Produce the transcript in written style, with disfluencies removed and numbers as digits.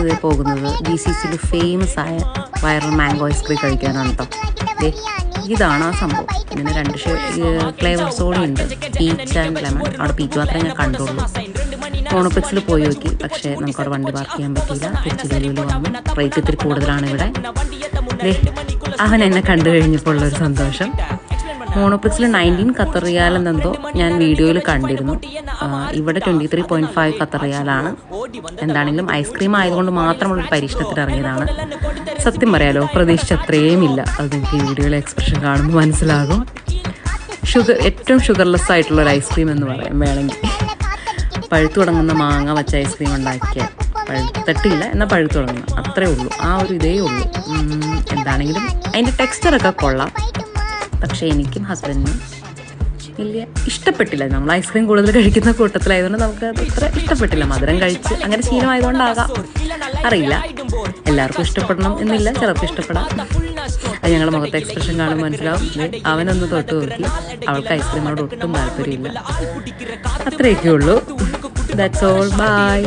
നമ്മളിതേ പോകുന്നത് GCCയിൽ ഫേമസ് ആയ viral mango ice cream കഴിക്കാനാണ് കേട്ടോ. ഇതാണ് ആ സംഭവം. ഇതിന് 2 ഫ്ലേവേഴ്സ് കൂടി ഉണ്ട്, പീച്ച് ആൻഡ് ലെമൺ. അവിടെ പീച്ച് മാത്രമേ ഞാൻ കണ്ടുള്ളൂ. മോണോപ്ലെക്സിൽ പോയി നോക്കി, പക്ഷേ നമുക്കവിടെ വണ്ടി പാർക്ക് ചെയ്യാൻ പറ്റിയില്ല. തിരിച്ച് ഡൽഹിയിൽ വന്നു. റേറ്റ് ഇത്തിരി കൂടുതലാണ് ഇവിടെ. അവൻ എന്നെ കണ്ടു കഴിഞ്ഞപ്പോൾ ഉള്ളൊരു സന്തോഷം. മോണോപ്ലെക്സിൽ 19 ഖത്തർ റിയാൽ എന്നെന്തോ ഞാൻ വീഡിയോയിൽ കണ്ടിരുന്നു. ഇവിടെ 23.5 ഖത്തർ റിയാലാണ്. എന്താണെങ്കിലും ഐസ്ക്രീം ആയതുകൊണ്ട് മാത്രമുള്ളൊരു പരീക്ഷണത്തിൽ ഇറങ്ങിയതാണ്. സത്യം പറയാലോ, പ്രതീക്ഷിച്ച അത്രയും ഇല്ല. അത് നിങ്ങൾക്ക് ഈ വീഡിയോയിലെ എക്സ്പ്രഷൻ കാണുമ്പോൾ മനസ്സിലാകും. ഏറ്റവും ഷുഗർലെസ് ആയിട്ടുള്ളൊരു ഐസ്ക്രീം എന്ന് പറയാം വേണമെങ്കിൽ. പഴുത്തു തുടങ്ങുന്ന മാങ്ങ വച്ച ഐസ്ക്രീം ഉണ്ടാക്കിയ, പഴുത്തിട്ടില്ല എന്നാൽ പഴുത്തു തുടങ്ങുന്ന, അത്രേ ഉള്ളൂ. ആ ഒരു ഇതേ ഉള്ളൂ. എന്താണെങ്കിലും അതിൻ്റെ ടെക്സ്ചറൊക്കെ കൊള്ളാം. പക്ഷേ എനിക്കും ഹസ്ബൻഡിനും വലിയ ഇഷ്ടപ്പെട്ടില്ല. നമ്മൾ ഐസ്ക്രീം കൂടുതൽ കഴിക്കുന്ന കൂട്ടത്തിലായതുകൊണ്ട് നമുക്ക് അത് അത്ര ഇഷ്ടപ്പെട്ടില്ല. മധുരം കഴിച്ച് അങ്ങനെ ശീലമായതുകൊണ്ടാകാം, അറിയില്ല. എല്ലാവർക്കും ഇഷ്ടപ്പെടണം എന്നില്ല, ചിലർക്ക് ഇഷ്ടപ്പെടാം. അത് ഞങ്ങളുടെ മുഖത്തെ എക്സ്പ്രഷൻ കാണുമ്പോൾ മനസ്സിലാവും. അവനൊന്ന് തൊട്ട് നോക്കി, അവൾക്ക് ഐസ്ക്രീമിനോട് ഒട്ടും താല്പര്യമില്ല. അത്രയൊക്കെ ഉള്ളൂ. That's all. ബൈ.